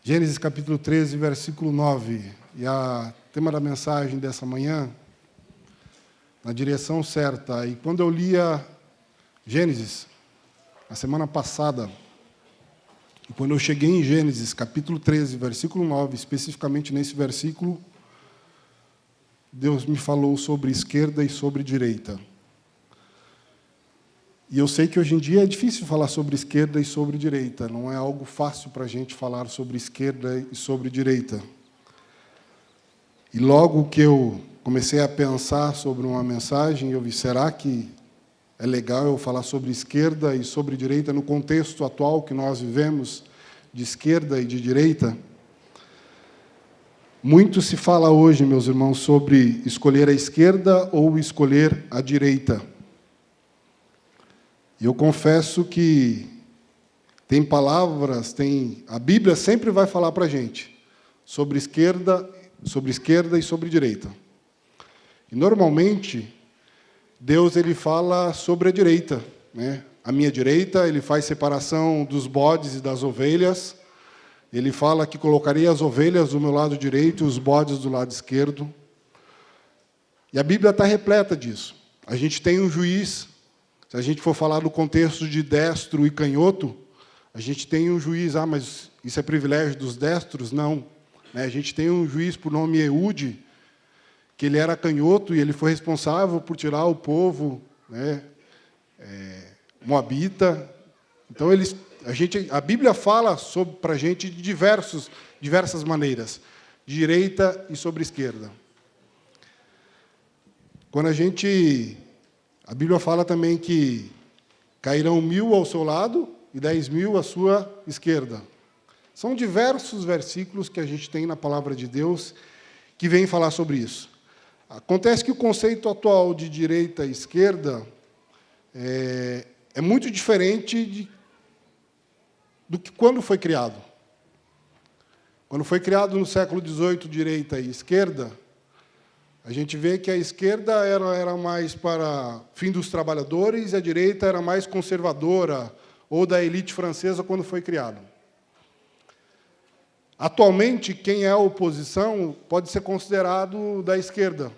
Gênesis capítulo 13, versículo 9. E o tema da mensagem dessa manhã, na direção certa. E quando eu lia Gênesis, na semana passada, e quando eu cheguei em Gênesis capítulo 13, versículo 9, especificamente nesse versículo, Deus me falou sobre esquerda e sobre direita. E eu sei que hoje em dia é difícil falar sobre esquerda e sobre direita. Não é algo fácil para a gente falar sobre esquerda e sobre direita. E logo que eu comecei a pensar sobre uma mensagem, eu vi, será que é legal eu falar sobre esquerda e sobre direita no contexto atual que nós vivemos, de esquerda e de direita? Muito se fala hoje, meus irmãos, sobre escolher a esquerda ou escolher a direita. E eu confesso que tem palavras, a Bíblia sempre vai falar para a gente sobre esquerda e sobre direita. E, normalmente, Deus ele fala sobre a direita, né? A minha direita, ele faz separação dos bodes e das ovelhas. Ele fala que colocaria as ovelhas do meu lado direito e os bodes do lado esquerdo. E a Bíblia está repleta disso. A gente tem um juiz. Se a gente for falar do contexto de destro e canhoto, a gente tem um juiz, mas isso é privilégio dos destros? Não. A gente tem um juiz por nome Eude, que ele era canhoto e ele foi responsável por tirar o povo, moabita. Então, a Bíblia fala para a gente de diversas maneiras, de direita e sobre esquerda. Quando a Bíblia fala também que cairão 1.000 ao seu lado e 10.000 à sua esquerda. São diversos versículos que a gente tem na palavra de Deus que vêm falar sobre isso. Acontece que o conceito atual de direita e esquerda é muito diferente do que quando foi criado. Quando foi criado no século XVIII, direita e esquerda, a gente vê que a esquerda era mais para fim dos trabalhadores e a direita era mais conservadora, ou da elite francesa quando foi criado. Atualmente, quem é a oposição pode ser considerado da esquerda,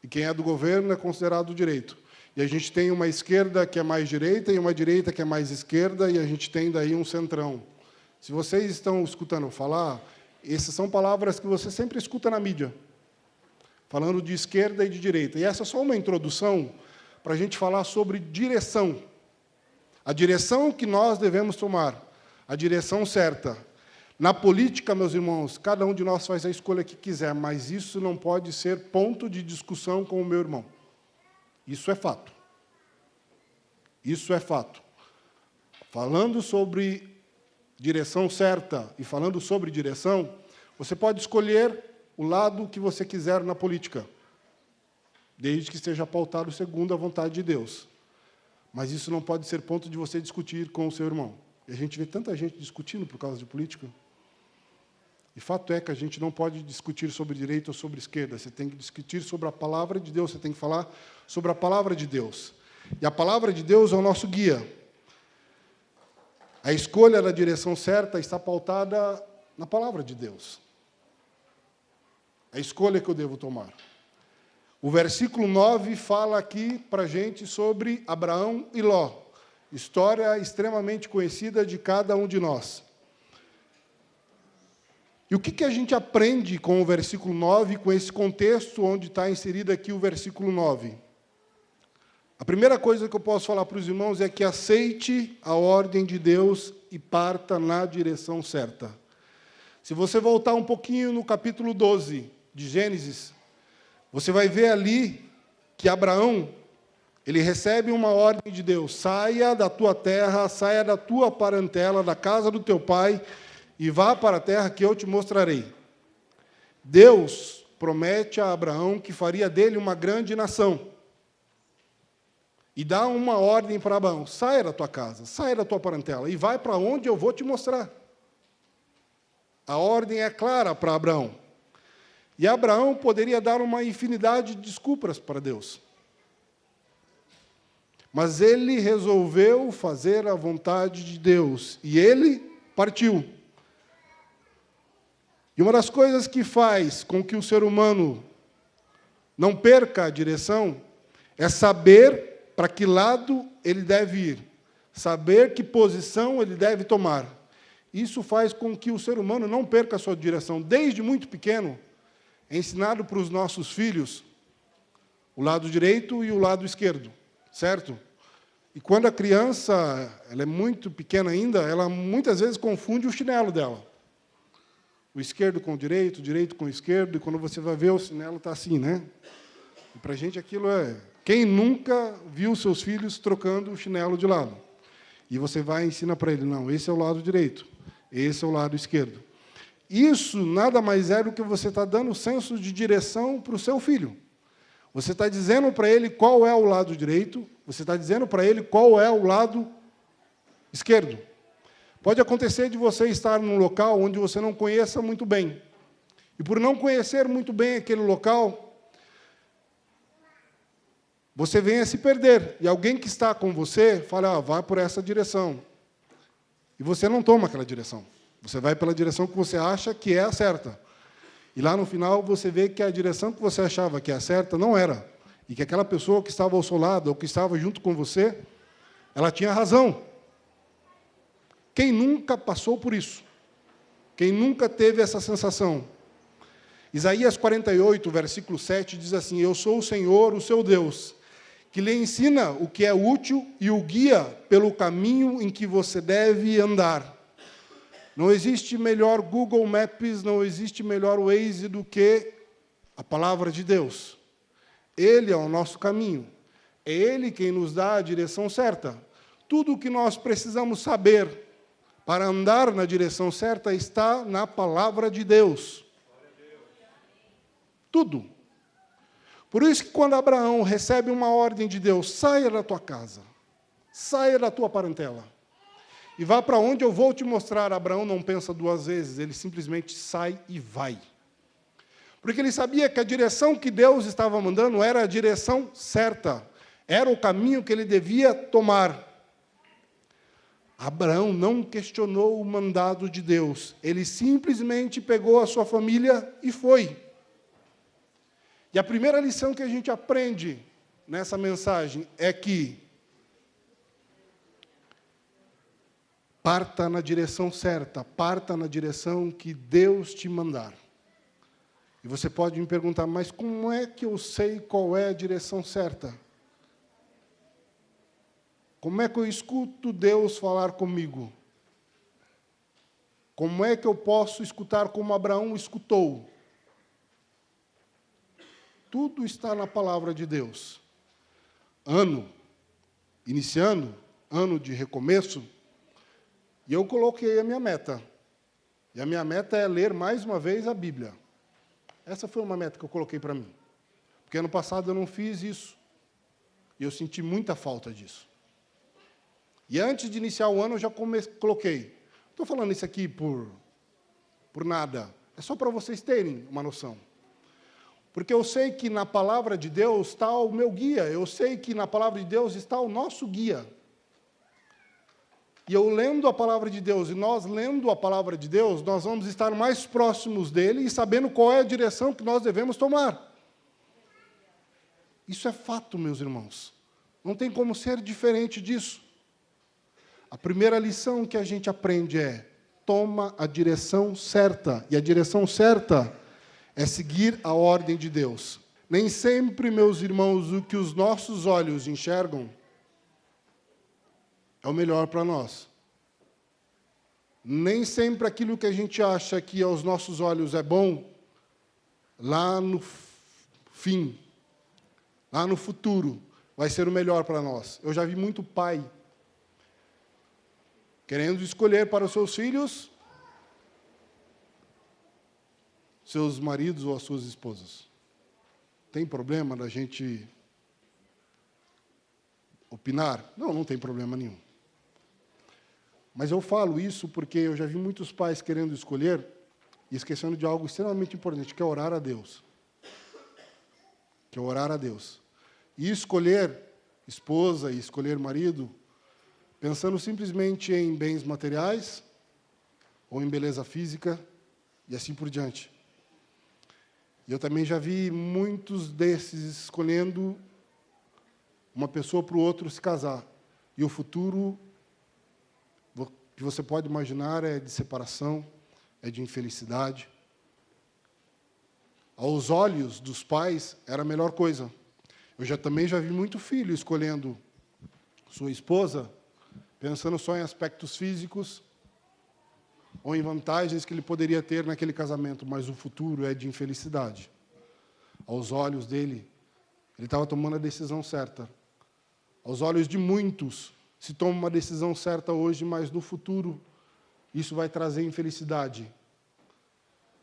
e quem é do governo é considerado do direito. E a gente tem uma esquerda que é mais direita e uma direita que é mais esquerda, e a gente tem daí um centrão. Se vocês estão escutando falar, essas são palavras que você sempre escuta na mídia, falando de esquerda e de direita. E essa é só uma introdução para a gente falar sobre direção. A direção que nós devemos tomar, a direção certa. Na política, meus irmãos, cada um de nós faz a escolha que quiser, mas isso não pode ser ponto de discussão com o meu irmão. Isso é fato. Isso é fato. Falando sobre direção certa e falando sobre direção, você pode escolher o lado que você quiser na política, desde que esteja pautado segundo a vontade de Deus. Mas isso não pode ser ponto de você discutir com o seu irmão. E a gente vê tanta gente discutindo por causa de política. E fato é que a gente não pode discutir sobre direita ou sobre esquerda. Você tem que discutir sobre a palavra de Deus, você tem que falar sobre a palavra de Deus. E a palavra de Deus é o nosso guia. A escolha da direção certa está pautada na palavra de Deus. A escolha que eu devo tomar. O versículo 9 fala aqui para a gente sobre Abraão e Ló. História extremamente conhecida de cada um de nós. E o que a gente aprende com o versículo 9, com esse contexto onde está inserido aqui o versículo 9? A primeira coisa que eu posso falar para os irmãos é que aceite a ordem de Deus e parta na direção certa. Se você voltar um pouquinho no capítulo 12 de Gênesis, você vai ver ali que Abraão, ele recebe uma ordem de Deus: saia da tua terra, saia da tua parentela, da casa do teu pai, e vá para a terra que eu te mostrarei. Deus promete a Abraão que faria dele uma grande nação. E dá uma ordem para Abraão: saia da tua casa, saia da tua parentela, e vai para onde eu vou te mostrar. A ordem é clara para Abraão. E Abraão poderia dar uma infinidade de desculpas para Deus. Mas ele resolveu fazer a vontade de Deus. E ele partiu. E uma das coisas que faz com que o ser humano não perca a direção é saber para que lado ele deve ir, saber que posição ele deve tomar. Isso faz com que o ser humano não perca a sua direção. Desde muito pequeno, é ensinado para os nossos filhos o lado direito e o lado esquerdo, certo? E quando a criança ela é muito pequena ainda, ela muitas vezes confunde o chinelo dela. O esquerdo com o direito com o esquerdo, e quando você vai ver, o chinelo está assim, né? E para a gente aquilo é... Quem nunca viu seus filhos trocando o chinelo de lado? E você vai e ensina para ele, não, esse é o lado direito, esse é o lado esquerdo. Isso nada mais é do que você está dando senso de direção para o seu filho. Você está dizendo para ele qual é o lado direito, você está dizendo para ele qual é o lado esquerdo. Pode acontecer de você estar num local onde você não conheça muito bem. E por não conhecer muito bem aquele local, você vem a se perder. E alguém que está com você fala, vai por essa direção. E você não toma aquela direção. Você vai pela direção que você acha que é a certa. E lá no final você vê que a direção que você achava que é a certa não era. E que aquela pessoa que estava ao seu lado, ou que estava junto com você, ela tinha razão. Quem nunca passou por isso? Quem nunca teve essa sensação? Isaías 48, versículo 7, diz assim, eu sou o Senhor, o seu Deus, que lhe ensina o que é útil e o guia pelo caminho em que você deve andar. Não existe melhor Google Maps, não existe melhor Waze do que a palavra de Deus. Ele é o nosso caminho. É Ele quem nos dá a direção certa. Tudo o que nós precisamos saber para andar na direção certa está na palavra de Deus. Tudo. Por isso que quando Abraão recebe uma ordem de Deus, saia da tua casa, saia da tua parentela, e vá para onde eu vou te mostrar. Abraão não pensa duas vezes, ele simplesmente sai e vai. Porque ele sabia que a direção que Deus estava mandando era a direção certa, era o caminho que ele devia tomar. Abraão não questionou o mandado de Deus, ele simplesmente pegou a sua família e foi. E a primeira lição que a gente aprende nessa mensagem é que parta na direção certa, parta na direção que Deus te mandar. E você pode me perguntar, mas como é que eu sei qual é a direção certa? Como é que eu escuto Deus falar comigo? Como é que eu posso escutar como Abraão escutou? Tudo está na palavra de Deus. Iniciando, ano de recomeço, e eu coloquei a minha meta. E a minha meta é ler mais uma vez a Bíblia. Essa foi uma meta que eu coloquei para mim. Porque ano passado eu não fiz isso. E eu senti muita falta disso. E antes de iniciar o ano, eu já coloquei. Não estou falando isso aqui por nada. É só para vocês terem uma noção. Porque eu sei que na palavra de Deus está o meu guia. Eu sei que na palavra de Deus está o nosso guia. E eu lendo a palavra de Deus, e nós lendo a palavra de Deus, nós vamos estar mais próximos dele e sabendo qual é a direção que nós devemos tomar. Isso é fato, meus irmãos. Não tem como ser diferente disso. A primeira lição que a gente aprende é, toma a direção certa. E a direção certa é seguir a ordem de Deus. Nem sempre, meus irmãos, o que os nossos olhos enxergam é o melhor para nós. Nem sempre aquilo que a gente acha que aos nossos olhos é bom, lá no fim, lá no futuro, vai ser o melhor para nós. Eu já vi muito pai querendo escolher para os seus filhos seus maridos ou as suas esposas. Tem problema da gente opinar? Não, não tem problema nenhum. Mas eu falo isso porque eu já vi muitos pais querendo escolher e esquecendo de algo extremamente importante, que é orar a Deus. Que é orar a Deus. E escolher esposa e escolher marido pensando simplesmente em bens materiais ou em beleza física e assim por diante. E eu também já vi muitos desses escolhendo uma pessoa para o outro se casar. E o futuro que você pode imaginar é de separação, é de infelicidade. Aos olhos dos pais, era a melhor coisa. Eu também já vi muito filho escolhendo sua esposa, pensando só em aspectos físicos ou em vantagens que ele poderia ter naquele casamento, mas o futuro é de infelicidade. Aos olhos dele, ele estava tomando a decisão certa. Aos olhos de muitos, se toma uma decisão certa hoje, mas no futuro isso vai trazer infelicidade.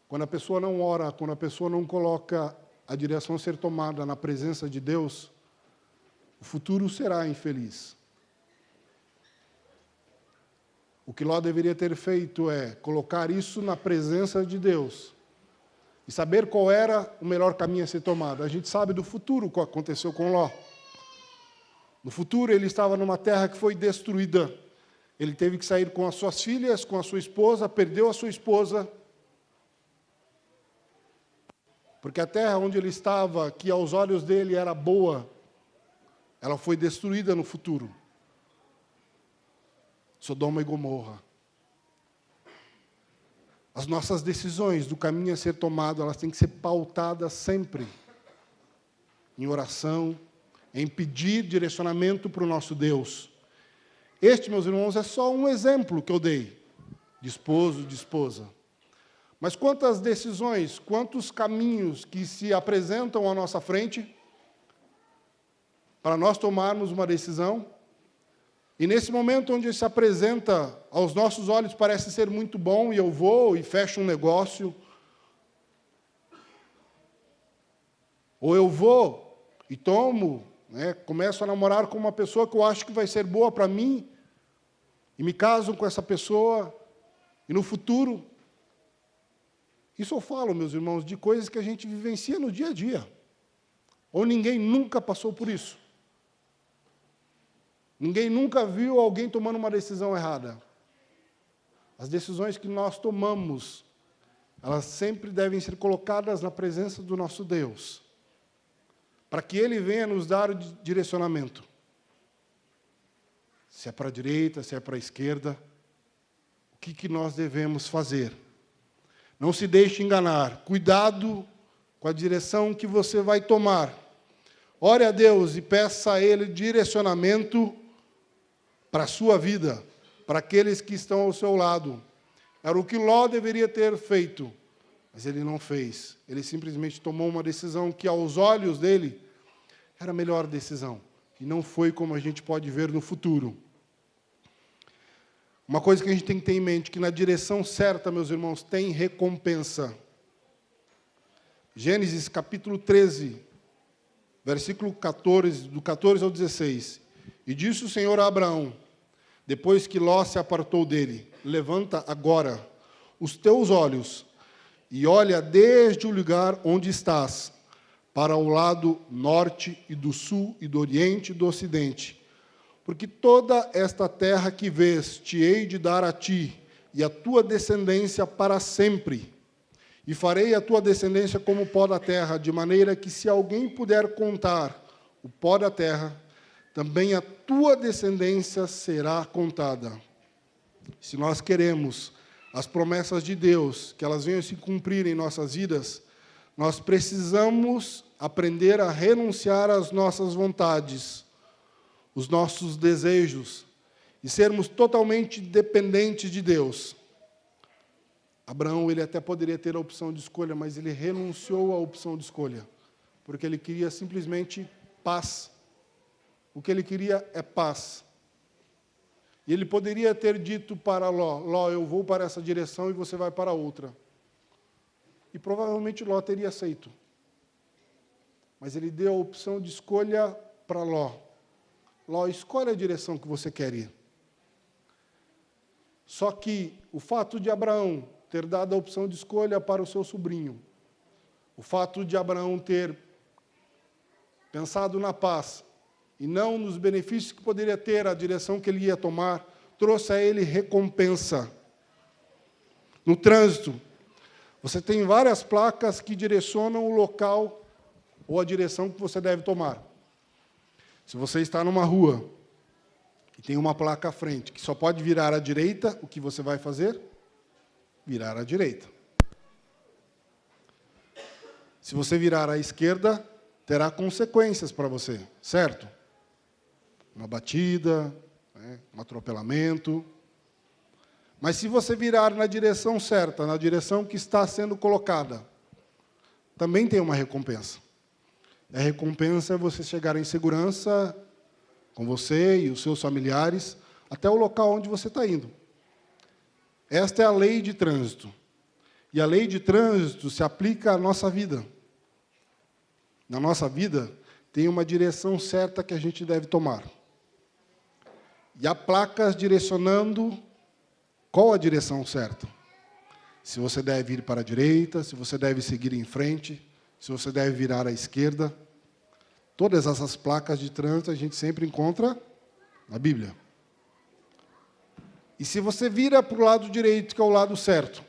Quando a pessoa não ora, quando a pessoa não coloca a direção a ser tomada na presença de Deus, o futuro será infeliz. O que Ló deveria ter feito é colocar isso na presença de Deus e saber qual era o melhor caminho a ser tomado. A gente sabe do futuro o que aconteceu com Ló. No futuro, ele estava numa terra que foi destruída. Ele teve que sair com as suas filhas, com a sua esposa, perdeu a sua esposa, porque a terra onde ele estava, que aos olhos dele era boa, ela foi destruída no futuro. Sodoma e Gomorra. As nossas decisões do caminho a ser tomado, elas têm que ser pautadas sempre em oração, em pedir direcionamento para o nosso Deus. Este, meus irmãos, é só um exemplo que eu dei, de esposo, de esposa. Mas quantas decisões, quantos caminhos que se apresentam à nossa frente para nós tomarmos uma decisão, e nesse momento onde se apresenta aos nossos olhos parece ser muito bom, e eu vou e fecho um negócio, ou eu vou e tomo, começo a namorar com uma pessoa que eu acho que vai ser boa para mim, e me caso com essa pessoa, e no futuro, isso eu falo, meus irmãos, de coisas que a gente vivencia no dia a dia, ou ninguém nunca passou por isso. Ninguém nunca viu alguém tomando uma decisão errada. As decisões que nós tomamos, elas sempre devem ser colocadas na presença do nosso Deus, para que Ele venha nos dar o direcionamento. Se é para a direita, se é para a esquerda, o que nós devemos fazer? Não se deixe enganar. Cuidado com a direção que você vai tomar. Ore a Deus e peça a Ele direcionamento para a sua vida, para aqueles que estão ao seu lado. Era o que Ló deveria ter feito, mas ele não fez. Ele simplesmente tomou uma decisão que, aos olhos dele, era a melhor decisão. E não foi como a gente pode ver no futuro. Uma coisa que a gente tem que ter em mente, que na direção certa, meus irmãos, tem recompensa. Gênesis capítulo 13, versículo 14, do 14 ao 16. E disse o Senhor a Abraão, depois que Ló se apartou dele, levanta agora os teus olhos e olha desde o lugar onde estás, para o lado norte e do sul e do oriente e do ocidente. Porque toda esta terra que vês, te hei de dar a ti e a tua descendência para sempre. E farei a tua descendência como o pó da terra, de maneira que, se alguém puder contar o pó da terra, também a tua descendência será contada. Se nós queremos as promessas de Deus, que elas venham se cumprir em nossas vidas, nós precisamos aprender a renunciar às nossas vontades, os nossos desejos, e sermos totalmente dependentes de Deus. Abraão, ele até poderia ter a opção de escolha, mas ele renunciou à opção de escolha, porque ele queria simplesmente paz. O que ele queria é paz. E ele poderia ter dito para Ló, Ló, eu vou para essa direção e você vai para outra. E provavelmente Ló teria aceito. Mas ele deu a opção de escolha para Ló. Ló, escolhe a direção que você quer ir. Só que o fato de Abraão ter dado a opção de escolha para o seu sobrinho, o fato de Abraão ter pensado na paz, e não nos benefícios que poderia ter, a direção que ele ia tomar, trouxe a ele recompensa. No trânsito, Você tem várias placas que direcionam o local ou a direção que você deve tomar. Se você está numa rua e tem uma placa à frente que só pode virar à direita, o que você vai fazer? Virar à direita. Se você virar à esquerda, terá consequências para você, certo? Uma batida, um atropelamento. Mas se você virar na direção certa, na direção que está sendo colocada, também tem uma recompensa. A recompensa é você chegar em segurança com você e os seus familiares até o local onde você está indo. Esta é a lei de trânsito. E a lei de trânsito se aplica à nossa vida. Na nossa vida, tem uma direção certa que a gente deve tomar. E há placas direcionando qual a direção certa. Se você deve ir para a direita, se você deve seguir em frente, se você deve virar à esquerda. Todas essas placas de trânsito a gente sempre encontra na Bíblia. E se você vira para o lado direito, que é o lado certo,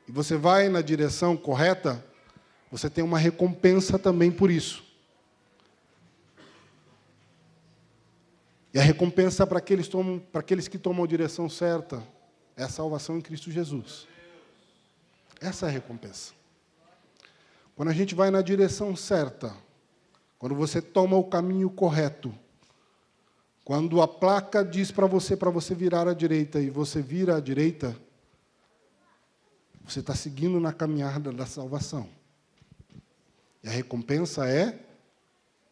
e você vai na direção correta, você tem uma recompensa também por isso. E a recompensa para aqueles que tomam a direção certa é a salvação em Cristo Jesus. Essa é a recompensa. Quando a gente vai na direção certa, quando você toma o caminho correto, quando a placa diz para você virar à direita e você vira à direita, você está seguindo na caminhada da salvação. E a recompensa é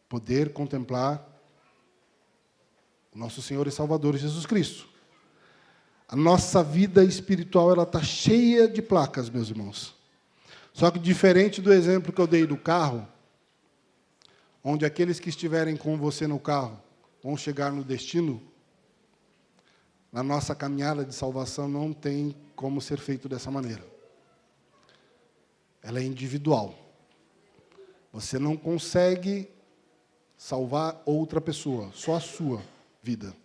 poder contemplar o nosso Senhor e Salvador Jesus Cristo. A nossa vida espiritual ela está cheia de placas, meus irmãos. Só que diferente do exemplo que eu dei do carro, onde aqueles que estiverem com você no carro vão chegar no destino, na nossa caminhada de salvação não tem como ser feito dessa maneira. Ela é individual. Você não consegue salvar outra pessoa, só a sua vida.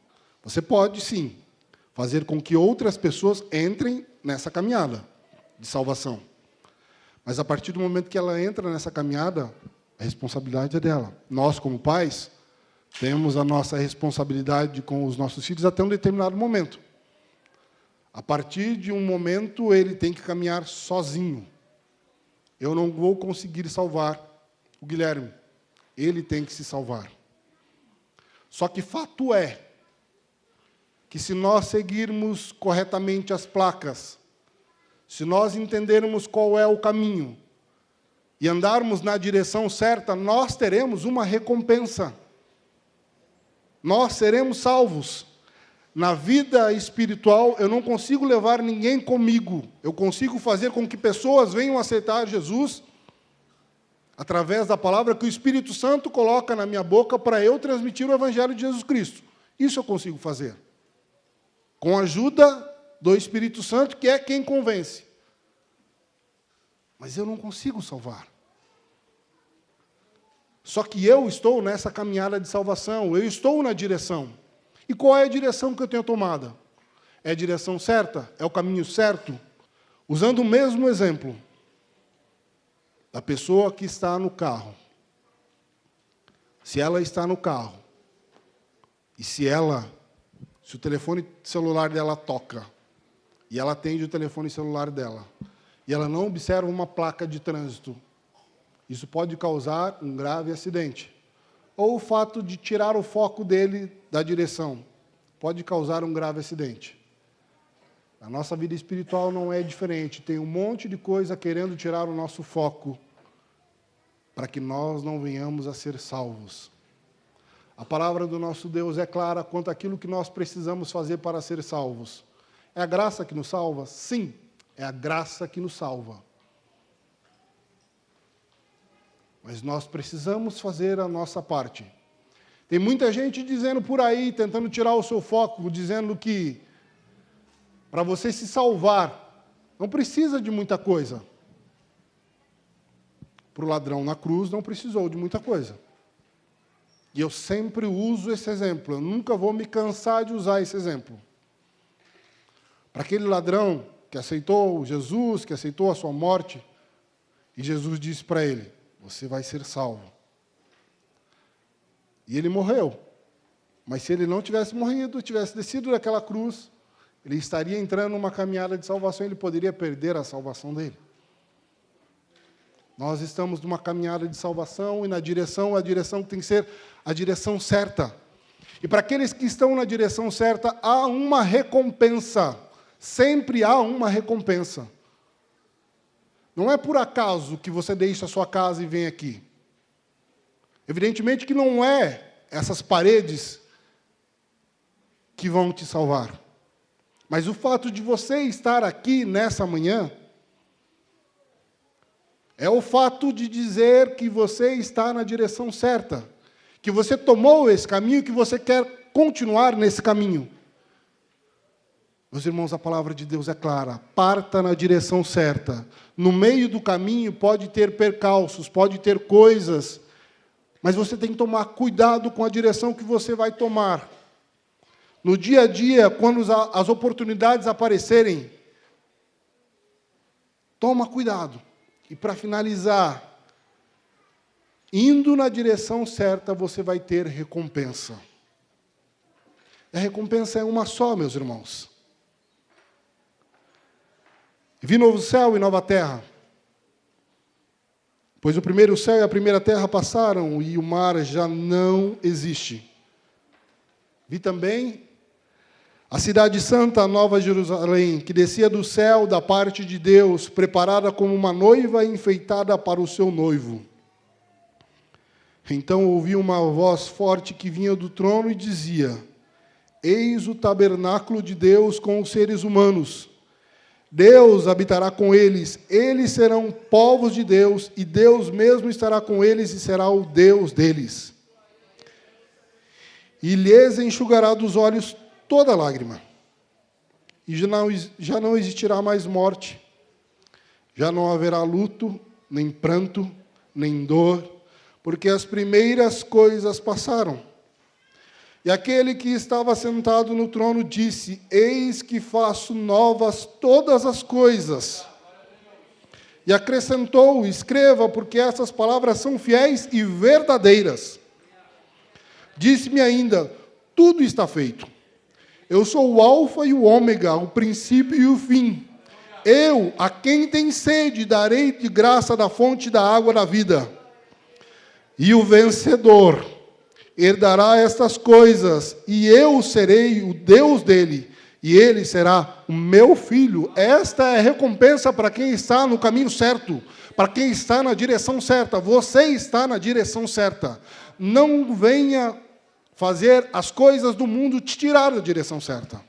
Você pode, sim, fazer com que outras pessoas entrem nessa caminhada de salvação. Mas, a partir do momento que ela entra nessa caminhada, a responsabilidade é dela. Nós, como pais, temos a nossa responsabilidade com os nossos filhos até um determinado momento. A partir de um momento, ele tem que caminhar sozinho. Eu não vou conseguir salvar o Guilherme. Ele tem que se salvar. Só que fato é que se nós seguirmos corretamente as placas, se nós entendermos qual é o caminho e andarmos na direção certa, nós teremos uma recompensa. Nós seremos salvos. Na vida espiritual, eu não consigo levar ninguém comigo. Eu consigo fazer com que pessoas venham aceitar Jesus através da palavra que o Espírito Santo coloca na minha boca para eu transmitir o Evangelho de Jesus Cristo. Isso eu consigo fazer. Com a ajuda do Espírito Santo, que é quem convence. Mas eu não consigo salvar. Só que eu estou nessa caminhada de salvação, eu estou na direção. E qual é a direção que eu tenho tomada? É a direção certa? É o caminho certo? Usando o mesmo exemplo da pessoa que está no carro. Se ela está no carro, e se o telefone celular dela toca, e ela atende o telefone celular dela, e ela não observa uma placa de trânsito, isso pode causar um grave acidente. Ou o fato de tirar o foco dele da direção pode causar um grave acidente. A nossa vida espiritual não é diferente. Tem um monte de coisa querendo tirar o nosso foco para que nós não venhamos a ser salvos. A palavra do nosso Deus é clara quanto àquilo que nós precisamos fazer para ser salvos. É a graça que nos salva? Sim, é a graça que nos salva. Mas nós precisamos fazer a nossa parte. Tem muita gente dizendo por aí, tentando tirar o seu foco, dizendo que para você se salvar, não precisa de muita coisa. Para o ladrão na cruz, não precisou de muita coisa. E eu sempre uso esse exemplo, eu nunca vou me cansar de usar esse exemplo. Para aquele ladrão, que aceitou Jesus, que aceitou a sua morte, e Jesus disse para ele: você vai ser salvo. E ele morreu. Mas se ele não tivesse morrido, tivesse descido daquela cruz, ele estaria entrando numa caminhada de salvação, ele poderia perder a salvação dele. Nós estamos numa caminhada de salvação e a direção que tem que ser a direção certa. E para aqueles que estão na direção certa, há uma recompensa. Sempre há uma recompensa. Não é por acaso que você deixa a sua casa e vem aqui. Evidentemente que não é essas paredes que vão te salvar. Mas o fato de você estar aqui nessa manhã é o fato de dizer que você está na direção certa, que você tomou esse caminho, que você quer continuar nesse caminho. Meus irmãos, a palavra de Deus é clara: parta na direção certa. No meio do caminho pode ter percalços, pode ter coisas, mas você tem que tomar cuidado com a direção que você vai tomar. No dia a dia, quando as oportunidades aparecerem, toma cuidado. E para finalizar, indo na direção certa, você vai ter recompensa. A recompensa é uma só, meus irmãos. Vi novo céu e nova terra, pois o primeiro céu e a primeira terra passaram e o mar já não existe. Vi também a cidade santa, a Nova Jerusalém, que descia do céu da parte de Deus, preparada como uma noiva enfeitada para o seu noivo. Então ouvi uma voz forte que vinha do trono e dizia: eis o tabernáculo de Deus com os seres humanos. Deus habitará com eles, eles serão povos de Deus, e Deus mesmo estará com eles e será o Deus deles. E lhes enxugará dos olhos toda lágrima. E já não existirá mais morte, já não haverá luto, nem pranto, nem dor, porque as primeiras coisas passaram. E aquele que estava sentado no trono disse: eis que faço novas todas as coisas. E acrescentou: escreva, porque essas palavras são fiéis e verdadeiras. Disse-me ainda: tudo está feito. Eu sou o alfa e o ômega, o princípio e o fim. Eu, a quem tem sede, darei de graça da fonte da água da vida. E o vencedor herdará estas coisas, e eu serei o Deus dele, e ele será o meu filho. Esta é a recompensa para quem está no caminho certo, para quem está na direção certa. Você está na direção certa. Não venha fazer as coisas do mundo te tirar da direção certa.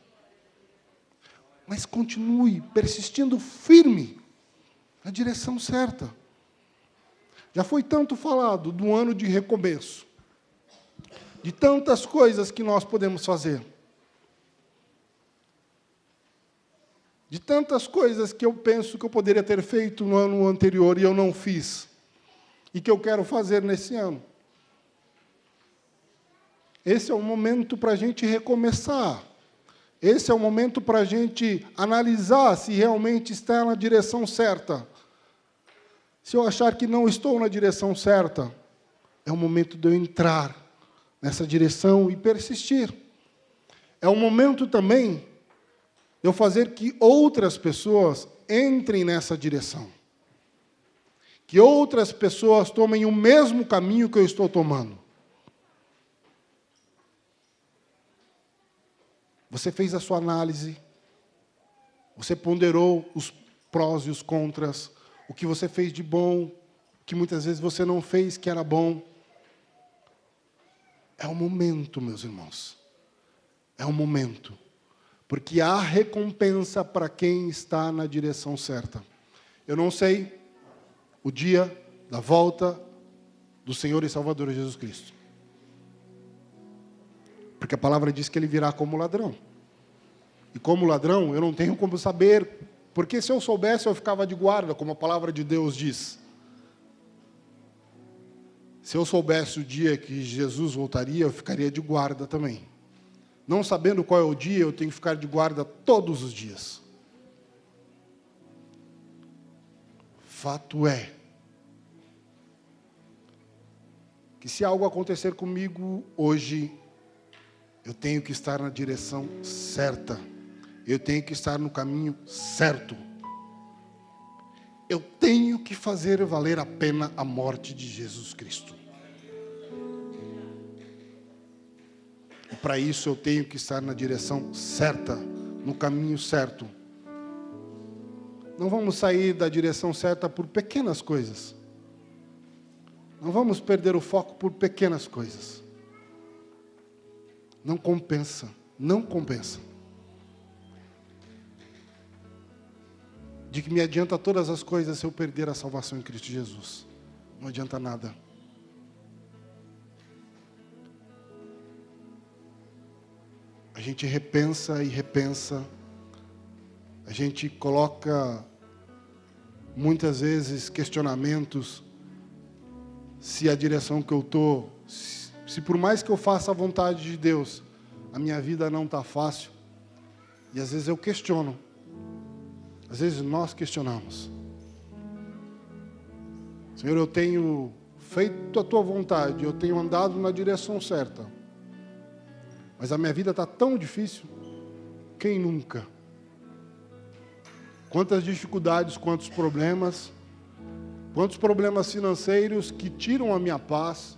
Mas continue persistindo firme na direção certa. Já foi tanto falado do ano de recomeço, de tantas coisas que nós podemos fazer, de tantas coisas que eu penso que eu poderia ter feito no ano anterior e eu não fiz, e que eu quero fazer nesse ano. Esse é o momento para a gente recomeçar. Esse é o momento para a gente analisar se realmente está na direção certa. Se eu achar que não estou na direção certa, é o momento de eu entrar nessa direção e persistir. É o momento também de eu fazer que outras pessoas entrem nessa direção. Que outras pessoas tomem o mesmo caminho que eu estou tomando. Você fez a sua análise, você ponderou os prós e os contras, o que você fez de bom, o que muitas vezes você não fez que era bom. É o momento, meus irmãos. É o momento. Porque há recompensa para quem está na direção certa. Eu não sei o dia da volta do Senhor e Salvador Jesus Cristo. Porque a palavra diz que ele virá como ladrão. E como ladrão, eu não tenho como saber, porque se eu soubesse, eu ficava de guarda, como a palavra de Deus diz. Se eu soubesse o dia que Jesus voltaria, eu ficaria de guarda também. Não sabendo qual é o dia, eu tenho que ficar de guarda todos os dias. fato é que se algo acontecer comigo hoje, eu tenho que estar na direção certa. Eu tenho que estar no caminho certo. Eu tenho que fazer valer a pena a morte de Jesus Cristo. E para isso eu tenho que estar na direção certa, no caminho certo. Não vamos sair da direção certa por pequenas coisas. Não vamos perder o foco por pequenas coisas. Não compensa, não compensa. De que me adianta todas as coisas se eu perder a salvação em Cristo Jesus? Não adianta nada. A gente repensa e repensa. A gente coloca muitas vezes questionamentos se a direção que eu estou, se por mais que eu faça a vontade de Deus, a minha vida não está fácil. E às vezes eu questiono. Às vezes nós questionamos. Senhor, eu tenho feito a tua vontade, eu tenho andado na direção certa. Mas a minha vida está tão difícil. Quem nunca? Quantas dificuldades, quantos problemas financeiros que tiram a minha paz,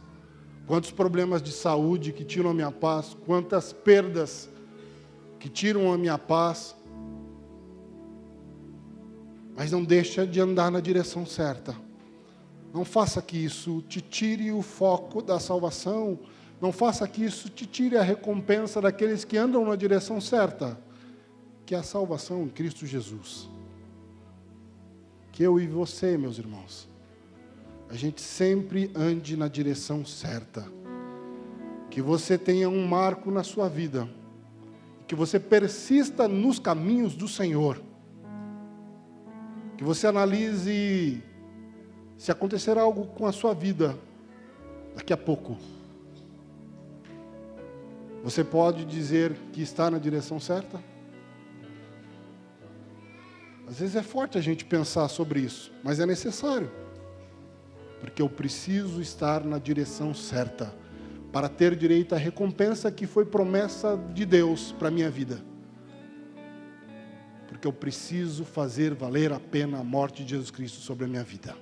quantos problemas de saúde que tiram a minha paz, quantas perdas que tiram a minha paz. Mas não deixa de andar na direção certa. Não faça que isso te tire o foco da salvação. Não faça que isso te tire a recompensa daqueles que andam na direção certa, que é a salvação em Cristo Jesus. Que eu e você, meus irmãos, a gente sempre ande na direção certa. Que você tenha um marco na sua vida. Que você persista nos caminhos do Senhor. Que você analise se acontecer algo com a sua vida daqui a pouco. Você pode dizer que está na direção certa? Às vezes é forte a gente pensar sobre isso, mas é necessário. Porque eu preciso estar na direção certa para ter direito à recompensa que foi promessa de Deus para a minha vida. Porque eu preciso fazer valer a pena a morte de Jesus Cristo sobre a minha vida.